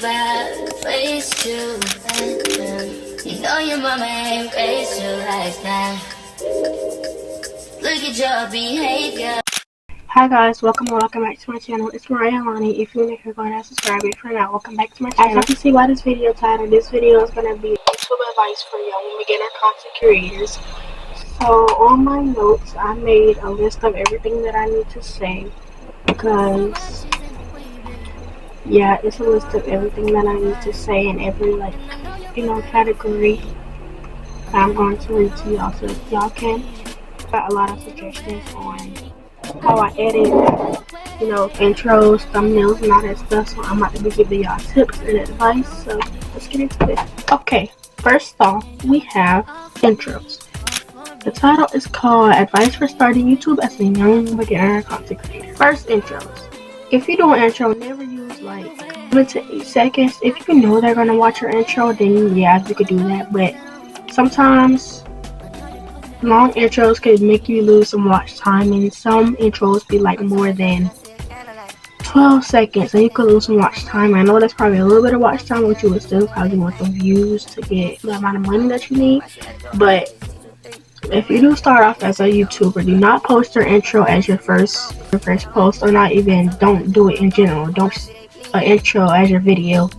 back, face you like that. You know your mama ain't raised you like that. Look at your behavior. Hi guys, welcome back to my channel. It's Mariah Lonnie. If you're new here, go ahead and subscribe. If you're not, welcome back to my channel. As you can see by this video title, this video is going to be YouTube advice for young beginner content creators. So on my notes, I made a list of everything that I need to say because, yeah, it's a list of everything that I need to say in every, category that I'm going to read to y'all. So if y'all can, got a lot of suggestions on how I edit, intros, thumbnails, and all that stuff. So I'm about to be giving y'all tips and advice. So let's get into it. Okay, first off, we have intros. The title is called Advice for Starting YouTube as a Young Beginner Content Creator. First, intros. If you do an intro, never use like 7 to 8 seconds. If you know they're gonna watch your intro, then yeah, you could do that. But sometimes long intros could make you lose some watch time, and some intros be like more than 12 seconds and you could lose some watch time. I know that's probably a little bit of watch time, but you would still probably want the views to get the amount of money that you need. But if you do start off as a YouTuber, do not post your intro as your first post, or don't do it in general. Don't intro as your video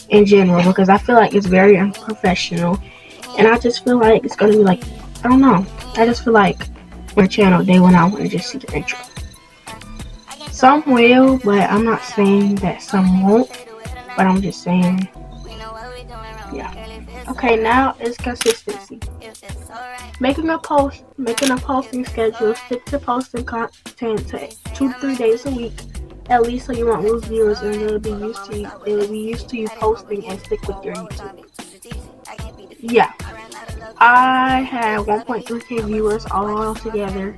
in general, because I feel like it's very unprofessional, and I just feel like it's gonna be like, I don't know. I just feel like on a channel day when I want to just see the intro. Some will, but I'm not saying that some won't. But I'm just saying, yeah. Okay, now it's consistency. Making a posting schedule. Stick to posting content to 2 to 3 days a week, at least, so you won't lose viewers, and they'll be used to you posting and stick with your YouTube. Yeah. I had 1.3k viewers all together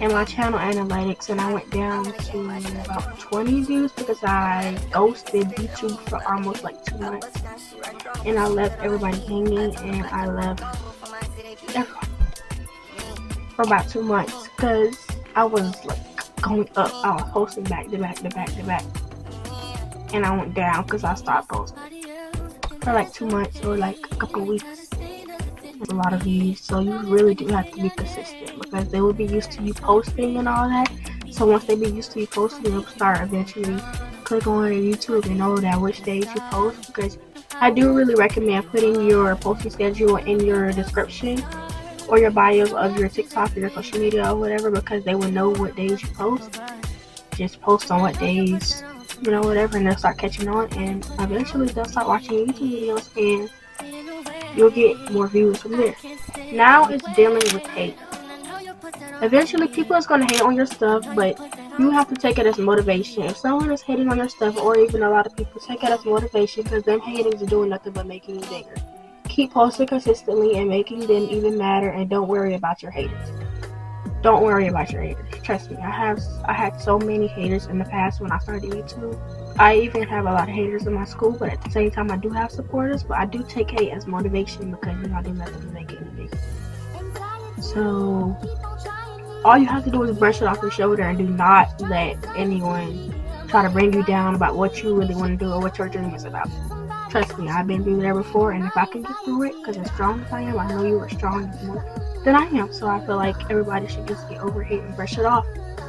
in my channel analytics, and I went down to about 20 views because I ghosted YouTube for almost like 2 months, and I left everybody hanging, and I left everyone for about 2 months because I was like going up. I was posting back to back, and I went down because I stopped posting for like 2 months or like a couple weeks. A lot of views, so you really do have to be consistent, because they will be used to you posting and all that. So once they be used to you posting, they'll start eventually click on your YouTube and know that which days you post. Because I do really recommend putting your posting schedule in your description or your bios of your TikTok or your social media or whatever, because they will know what days you post. Just post on what days, whatever, and they'll start catching on, and eventually they'll start watching your YouTube videos, and you'll get more views from there. Now it's dealing with hate. Eventually people is going to hate on your stuff, but you have to take it as motivation. If someone is hating on your stuff, or even a lot of people, take it as motivation, because them hatings are doing nothing but making you bigger. Keep posting consistently and making them even matter, and don't worry about your haters. Don't worry about your haters. Trust me, I had so many haters in the past when I started YouTube. I even have a lot of haters in my school, but at the same time I do have supporters. But I do take hate as motivation, because I do nothing to make it big. So all you have to do is brush it off your shoulder, and do not let anyone try to bring you down about what you really want to do or what your dream is about. Trust me, I've been through there before, and if I can get through it, because as strong as I am, I know you are strong than I am. So I feel like everybody should just get over hate and brush it off.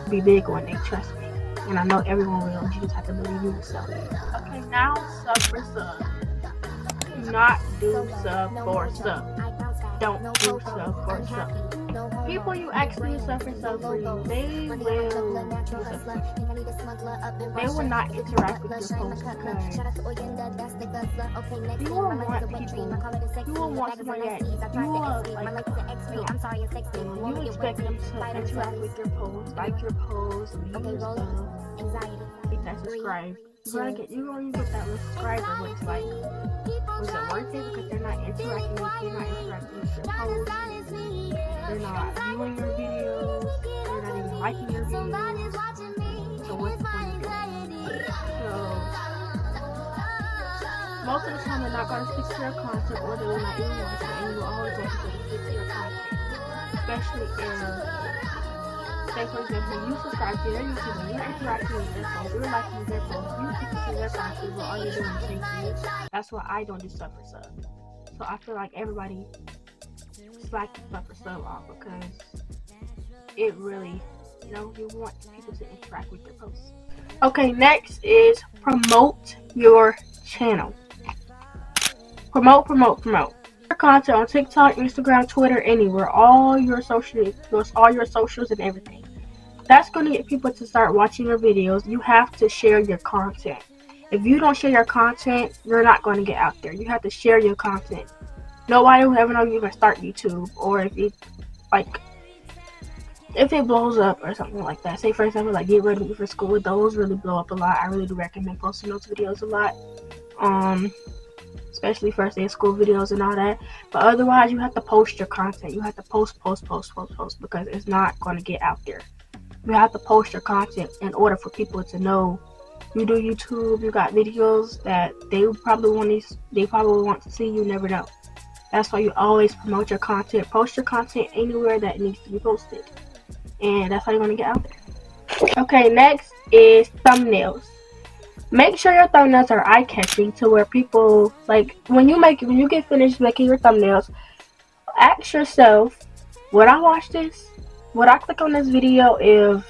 Be big one day, trust me. And I know everyone will. You just have to believe in yourself. Okay, now sub for sub. Do not do sub for sub. Don't do sub for sub. People you actually sub for sub for you, they will not interact with your post, because you will want people, you will want somebody that you expect them to interact with your post, like your post, leave your stuff, hit that subscribe. You're going to get that subscriber, but it's like, was it worth it? Because they're not interacting with your post, they're not viewing your videos, they're not even liking your videos. So what's the point of it? So most of the time they're not going to stick to your content, or they will not even watch it, and you will always want people to stick to your content. Especially if, say for example, you subscribe to their YouTube and you're interacting with their posts, you're liking example, you think you see their classes, but all you're doing is thank you. That's why I don't do stuff for sub. So I feel like everybody slacking stuff for sub off because it really, you know, you want people to interact with your posts. Okay, next is promote your channel. Promote your content on TikTok, Instagram, Twitter, anywhere, all your socials and everything. That's going to get people to start watching your videos. You have to share your content. If you don't share your content, you're not going to get out there. You have to share your content. Nobody will ever know you even start YouTube, or if it blows up or something like that. Say for example, like Get Ready for School, those really blow up a lot. I really do recommend posting those videos a lot. Especially first day of school videos and all that. But otherwise, you have to post your content. You have to post because it's not going to get out there. You have to post your content in order for people to know you do YouTube. You got videos that they probably want to see. You never know. That's why you always promote your content. Post your content anywhere that needs to be posted, and that's how you're going to get out there. Okay, next is thumbnails. Make sure your thumbnails are eye-catching to where people, like, when you get finished making your thumbnails, ask yourself, would I watch this? Would I click on this video if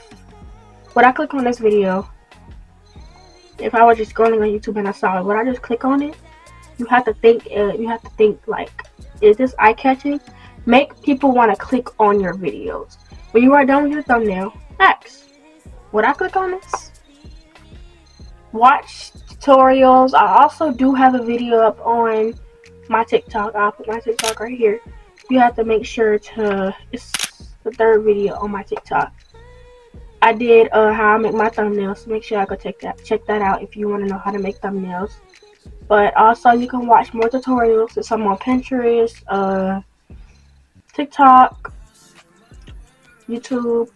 I was just scrolling on YouTube and I saw it? Would I just click on it? You have to think like, is this eye-catching? Make people want to click on your videos. When you are done with your thumbnail, ask, would I click on this? Watch tutorials. I also do have a video up on my TikTok. I'll put my TikTok right here. You have to make sure it's the third video on my TikTok. I did how I make my thumbnails. So make sure I go check that out if you want to know how to make thumbnails. But also you can watch more tutorials. There's some on Pinterest, TikTok, YouTube.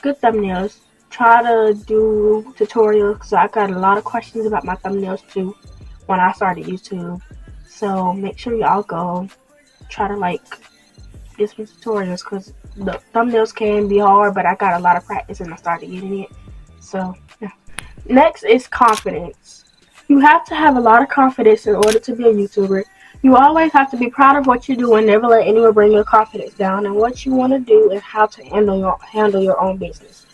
Good thumbnails. Try to do tutorials because I got a lot of questions about my thumbnails too when I started YouTube. So make sure y'all go try to get some tutorials because the thumbnails can be hard, but I got a lot of practice and I started getting it. So yeah. Next is confidence. You have to have a lot of confidence in order to be a YouTuber. You always have to be proud of what you do and never let anyone bring your confidence down and what you want to do and how to handle your own business.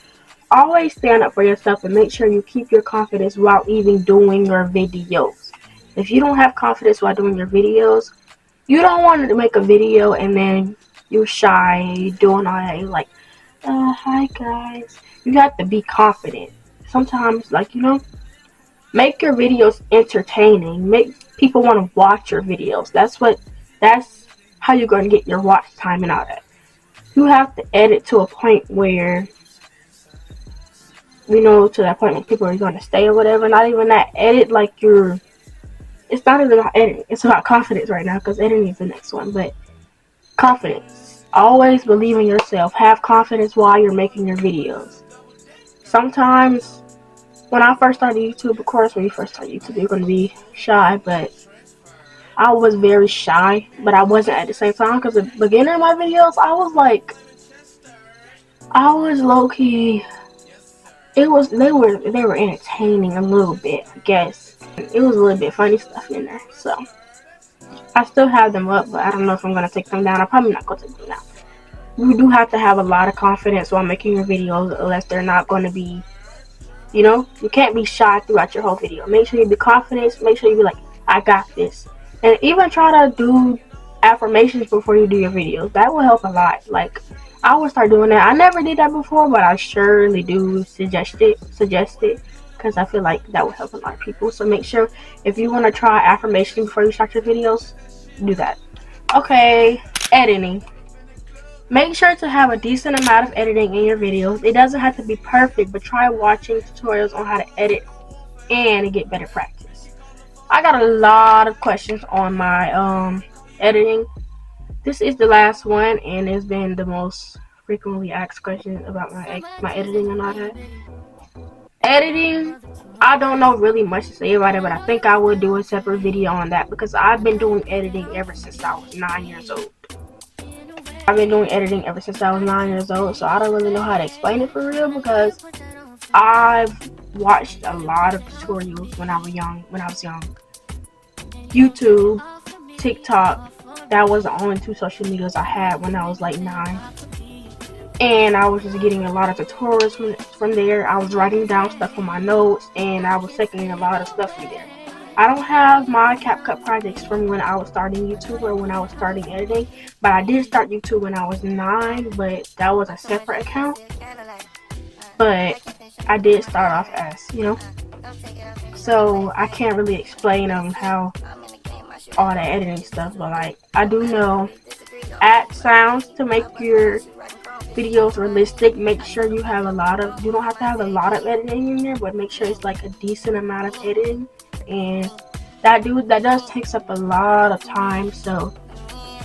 Always stand up for yourself and make sure you keep your confidence while even doing your videos. If you don't have confidence while doing your videos, you don't want to make a video and then you're shy, doing all that. You're like, hi guys. You have to be confident. Sometimes, make your videos entertaining. Make people want to watch your videos. That's how you're going to get your watch time and all that. You have to edit to a point where, to that point when people are going to stay or whatever. Not even that. Edit it's not even about editing. It's about confidence right now because editing is the next one. But confidence. Always believe in yourself. Have confidence while you're making your videos. Sometimes, when I first started YouTube, of course, when you first start YouTube, you're going to be shy. But I was very shy. But I wasn't at the same time because at the beginning of my videos, I was low-key. They were entertaining a little bit, I guess. It was a little bit funny stuff in there, so I still have them up, but I don't know if I'm gonna take them down. I'm probably not gonna take them down. You do have to have a lot of confidence while making your videos, unless they're not gonna be, you can't be shy throughout your whole video. Make sure you be confident. Make sure you be like, I got this, and even try to do affirmations before you do your videos. That will help a lot. I will start doing that. I never did that before, but I surely do suggest it because I feel like that will help a lot of people. So make sure if you want to try affirmation before you start your videos, do that. Okay, editing. Make sure to have a decent amount of editing in your videos. It doesn't have to be perfect, but try watching tutorials on how to edit and get better practice. I got a lot of questions on my editing. This is the last one, and it's been the most frequently asked question about my editing and all that. Editing, I don't know really much to say about it, but I think I will do a separate video on that because I've been doing editing ever since I was 9 years old. So I don't really know how to explain it for real because I've watched a lot of tutorials when I was young. YouTube, TikTok, that was the only two social medias I had when I was like 9. And I was just getting a lot of tutorials from there. I was writing down stuff on my notes, and I was taking a lot of stuff from there. I don't have my CapCut projects from when I was starting YouTube or when I was starting editing, but I did start YouTube when I was 9, but that was a separate account. But I did start off as, so I can't really explain how all the editing stuff, but like I do know add sounds to make your videos realistic. Make sure you don't have to have a lot of editing in there, but make sure it's like a decent amount of editing, and that does takes up a lot of time, so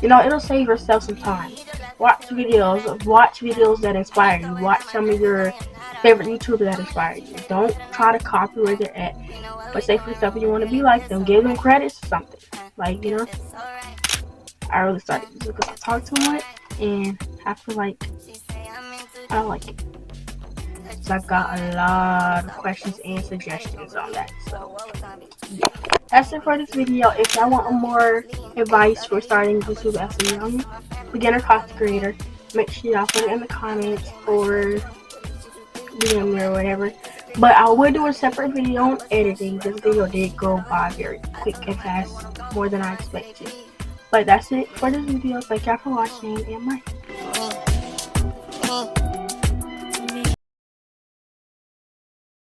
it'll save yourself some time. Watch videos that inspire you. Watch some of your favorite YouTubers that inspire you. Don't try to copy where they're at, but say for yourself, if you want to be like them, give them credits or something. Like, I really started because I talk too much, and I feel like I don't like it. So I've got a lot of questions and suggestions on that. So yeah, that's it for this video. If y'all want more advice for starting YouTube as a young beginner content creator, make sure y'all put it in the comments or DM me or whatever. But I will do a separate video on editing. This video did go by very quick and fast, more than I expected. But that's it for this video. Thank y'all for watching, and bye.